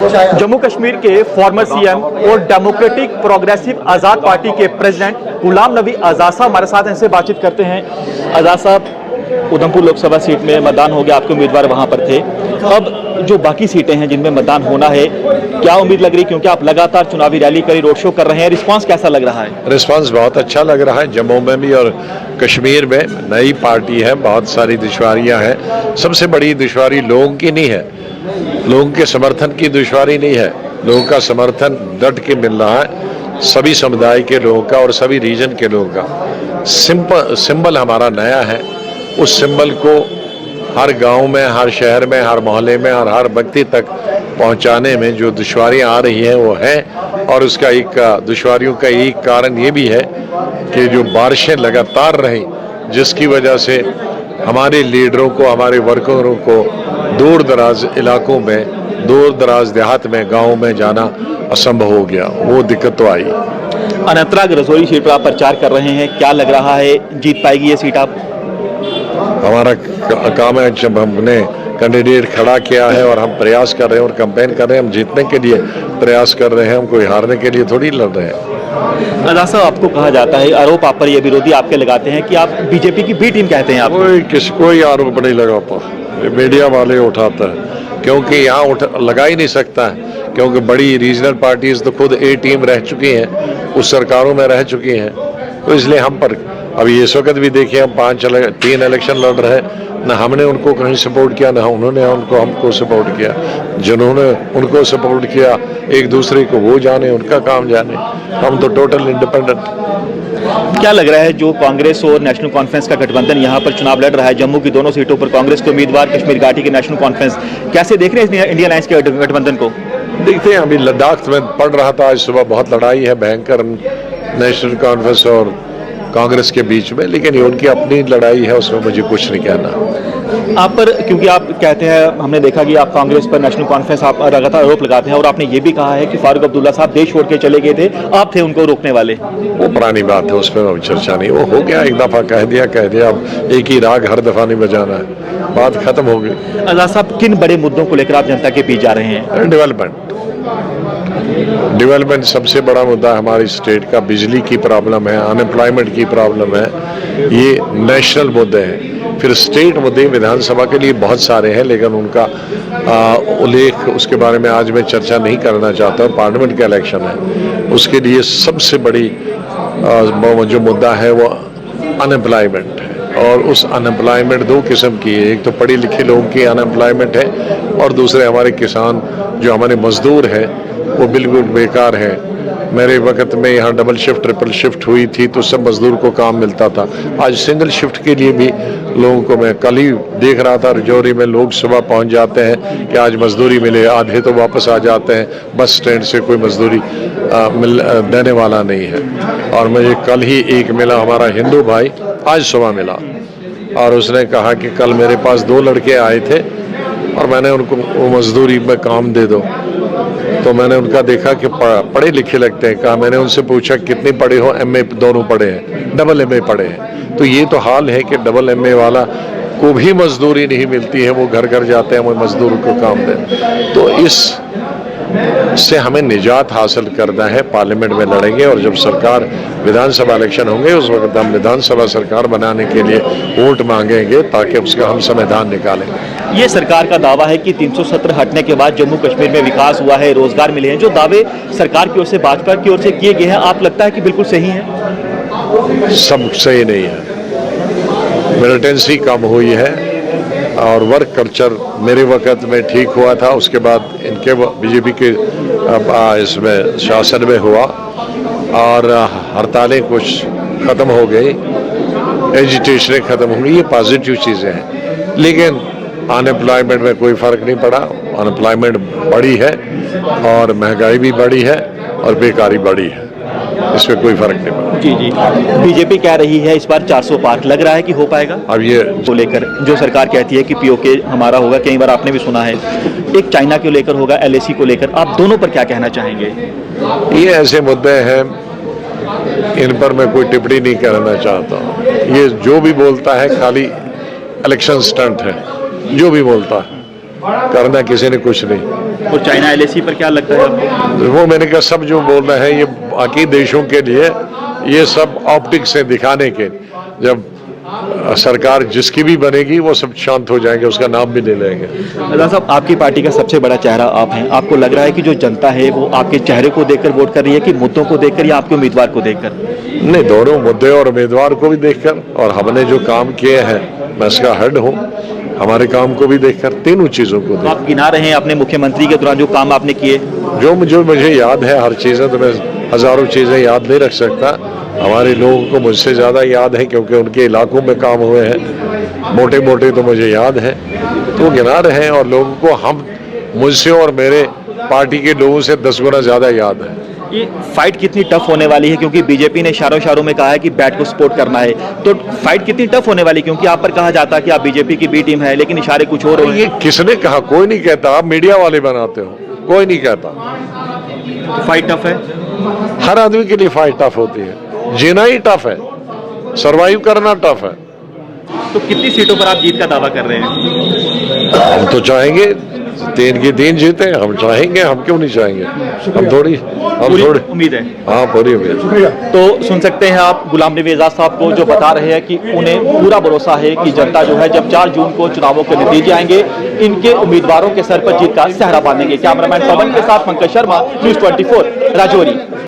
जम्मू कश्मीर के farmer CM और democratic progressive आज़ाद party के प्रेसिडेंट गुलाम नबी आज़ाद साहब हमारे साथ इनसे बातचीत करते हैं। आज़ाद साहब, उधमपुर लोकसभा सीट में मतदान हो गया, आपके उम्मीदवार वहां पर थे। अब जो बाकी सीटें हैं जिनमें मतदान होना है, क्या उम्मीद लग रही, क्योंकि आप लगातार चुनावी रैली करी, रोड शो कर रहे हैं, रिस्पांस कैसा लग रहा है? रिस्पांस बहुत अच्छा लग रहा है। जम्मू में भी और कश्मीर में नई पार्टी है, बहुत सारी दुश्वारियां हैं। सबसे बड़ी दुश्वारी लोगों की नहीं है, लोगों के समर्थन की दुश्वारी नहीं है। लोगों का समर्थन डट के मिल रहा है, सभी समुदाय के लोगों का और सभी रीजन के लोगों का। सिंबल हमारा नया है, उस सिंबल को हर गांव में, हर शहर में, हर मोहल्ले में और हर व्यक्ति तक पहुंचाने में जो दुश्वारियां आ रही हैं वो है। और उसका एक दुश्वारियों का एक कारण ये भी है कि जो बारिशें लगातार रही, जिसकी वजह से हमारे लीडरों को, हमारे वर्करों को दूर दराज इलाकों में, दूर दराज देहात में, गाँव में जाना असंभव हो गया। वो दिक्कत तो आई। अनंतनाग रजौरी सीट पर आप प्रचार कर रहे हैं, क्या लग रहा है जीत पाएगी ये सीट? आप हमारा काम है, जब हमने कैंडिडेट खड़ा किया है और हम प्रयास कर रहे हैं और कैंपेन कर रहे हैं, हम जीतने के लिए प्रयास कर रहे हैं, हम कोई हारने के लिए थोड़ी लड़ रहे हैं। आज़ाद साहब, आपको कहा जाता है, आरोप आप पर ये विरोधी आपके लगाते हैं कि आप बीजेपी की बी टीम कहते हैं। आप कोई आरोप नहीं लगाता, मीडिया वाले उठाता है, क्योंकि यहाँ लगा ही नहीं सकता है, क्योंकि बड़ी रीजनल पार्टीज तो खुद ए टीम रह चुकी हैं, उस सरकारों में रह चुकी हैं। तो इसलिए हम पर अभी इस वक्त भी देखिए, हम 3 इलेक्शन लड़ रहे हैं, न हमने उनको कहीं सपोर्ट किया, न उन्होंने हमको सपोर्ट किया। जिन्होंने उनको सपोर्ट किया एक दूसरे को वो जाने, उनका काम जाने। हम तो टोटल इंडिपेंडेंट। क्या लग रहा है, जो कांग्रेस और नेशनल कॉन्फ्रेंस का गठबंधन यहाँ पर चुनाव लड़ रहा है, जम्मू की दोनों सीटों पर कांग्रेस के उम्मीदवार, कश्मीर घाटी के नेशनल कॉन्फ्रेंस, कैसे देख रहे हैं इंडियन अलायंस के गठबंधन को? देखते हैं, अभी लद्दाख में पढ़ रहा था आज सुबह, बहुत लड़ाई है भयंकर नेशनल कॉन्फ्रेंस और कांग्रेस के बीच में, लेकिन ये उनकी अपनी लड़ाई है, उसमें मुझे कुछ नहीं कहना। आप पर, क्योंकि आप कहते हैं, हमने देखा कि आप कांग्रेस पर, नेशनल कॉन्फ्रेंस आप लगातार आरोप लगाते हैं, और आपने ये भी कहा है कि फारूक अब्दुल्ला साहब देश छोड़ के चले गए थे, आप थे उनको रोकने वाले। वो पुरानी बात है, उस पर चर्चा नहीं। वो हो गया, एक दफा कह दिया, अब एक ही राग हर दफा नहीं बजाना है, बात खत्म हो गई। आज़ाद साहब, किन बड़े मुद्दों को लेकर आप जनता के बीच जा रहे हैं? डेवलपमेंट सबसे बड़ा मुद्दा हमारी स्टेट का। बिजली की प्रॉब्लम है, अनएम्प्लॉयमेंट की प्रॉब्लम है, ये नेशनल मुद्दे हैं। फिर स्टेट मुद्दे विधानसभा के लिए बहुत सारे हैं, लेकिन उनका उल्लेख, उसके बारे में आज मैं चर्चा नहीं करना चाहता। पार्लियामेंट का इलेक्शन है, उसके लिए सबसे बड़ी जो मुद्दा है वो अनएम्प्लॉयमेंट है। और उस अनएम्प्लॉयमेंट 2 किस्म की है, एक तो पढ़े लिखे लोगों की अनएम्प्लॉयमेंट है, और दूसरे हमारे किसान, जो हमारे मजदूर हैं, वो बिल्कुल बेकार है। मेरे वक्त में यहाँ डबल शिफ्ट, ट्रिपल शिफ्ट हुई थी, तो सब मजदूर को काम मिलता था। आज सिंगल शिफ्ट के लिए भी लोगों को, मैं कल ही देख रहा था रजौरी में, लोग सुबह पहुँच जाते हैं कि आज मजदूरी मिले, आधे तो वापस आ जाते हैं, बस स्टैंड से कोई मजदूरी देने वाला नहीं है। और मुझे कल ही एक मिला, हमारा हिंदू भाई, आज सुबह मिला, और उसने कहा कि कल मेरे पास 2 लड़के आए थे और मैंने उनको वो मजदूरी में काम दे दो। तो मैंने उनका देखा कि पढ़े लिखे लगते हैं। कहा, मैंने उनसे पूछा कितने पढ़े हो? MA दोनों पढ़े हैं, डबल MA पढ़े हैं। तो ये तो हाल है कि डबल MA वाला को भी मजदूरी नहीं मिलती है, वो घर घर जाते हैं, वो मजदूर को काम दें। तो इस से हमें निजात हासिल करना है, पार्लियामेंट में लड़ेंगे, और जब सरकार, विधानसभा इलेक्शन होंगे, उस वक्त हम विधानसभा सरकार बनाने के लिए वोट मांगेंगे, ताकि उसका हम संविधान निकालें। ये सरकार का दावा है कि 370 हटने के बाद जम्मू कश्मीर में विकास हुआ है, रोजगार मिले हैं। जो दावे सरकार की ओर से, भाजपा की ओर से किए गए हैं, आप लगता है कि बिल्कुल सही है? सब सही नहीं है। मिलिटेंसी कम हुई है, और वर्क कल्चर मेरे वक्त में ठीक हुआ था, उसके बाद इनके बीजेपी के इसमें शासन में हुआ, और हड़तालें कुछ ख़त्म हो गई, एजिटेशनें ख़त्म हो गई, ये पॉजिटिव चीज़ें हैं। लेकिन अनएम्प्लॉयमेंट में कोई फ़र्क नहीं पड़ा। अनएम्प्लॉयमेंट बढ़ी है, और महंगाई भी बढ़ी है, और बेकारी बढ़ी है, इसमें कोई फर्क नहीं पड़ा। जी जी, बीजेपी कह रही है इस बार 400 पार, लग रहा है कि हो पाएगा? अब ये को लेकर जो सरकार कहती है कि POK हमारा होगा, कई बार आपने भी सुना है, एक चाइना को लेकर होगा, LAC को लेकर, आप दोनों पर क्या कहना चाहेंगे? ये ऐसे मुद्दे हैं, इन पर मैं कोई टिप्पणी नहीं करना चाहता। ये जो भी बोलता है खाली इलेक्शन स्टंट है, जो भी बोलता है। करना किसी ने कुछ नहीं। और चाइना LAC पर क्या लगता है आपको? वो मैंने कहा सब जो बोल रहे हैं ये बाकी देशों के लिए ये सब ऑप्टिक्स है दिखाने के। जब सरकार जिसकी भी बनेगी वो सब शांत हो जाएंगे, उसका नाम भी ले लेंगे। अज़ार साहब, आपकी पार्टी का सबसे बड़ा चेहरा आप हैं। आपको लग रहा है कि जो जनता है वो आपके चेहरे को देखकर वोट कर रही है कि मुद्दों को देखकर या आपके उम्मीदवार को देखकर? नहीं, दोनों मुद्दे और उम्मीदवार को भी देखकर, और हमने जो काम किए हैं मैं इसका हेड हूँ, हमारे काम को भी देखकर, तीनों चीज़ों को तो आप गिना रहे हैं अपने मुख्यमंत्री के दौरान जो काम आपने किए? जो मुझे याद है, हर चीज़ें तो मैं हज़ारों चीज़ें याद नहीं रख सकता। हमारे लोगों को मुझसे ज़्यादा याद है क्योंकि उनके इलाकों में काम हुए हैं। मोटे मोटे तो मुझे याद है, तो गिना रहे हैं, और लोगों को हम मुझसे और मेरे पार्टी के लोगों से 10 गुना ज़्यादा याद है। ये फाइट कितनी टफ होने वाली है, क्योंकि बीजेपी ने इशारों में कहा है कि बैट को सपोर्ट करना है, तो फाइट कितनी टफ होने वाली, क्योंकि आप पर कहा जाता है कि आप बीजेपी की बी टीम है लेकिन इशारे कुछ और हैं। ये किसने कहा? कोई नहीं कहता, आप मीडिया वाले बनाते हो, कोई नहीं कहता। तो फाइट टफ है, हर आदमी के लिए फाइट टफ होती है, जीना ही टफ है, सरवाइव करना टफ है। तो कितनी सीटों पर आप जीत का दावा कर रहे हैं? हम तो चाहेंगे 3 की 3 जीते, हम चाहेंगे, हम क्यों नहीं चाहेंगे? हम थोड़ी उम्मीद है। हाँ, पूरी उम्मीद। तो सुन सकते हैं आप गुलाम नबी आज़ाद साहब को, जो बता रहे हैं कि उन्हें पूरा भरोसा है कि जनता जो है जब 4 जून को चुनावों के नतीजे आएंगे इनके उम्मीदवारों के सर पर जीत का सहरा बांधेंगे। कैमरामैन पवन के साथ पंकज शर्मा, न्यूज़ 24 राजौरी।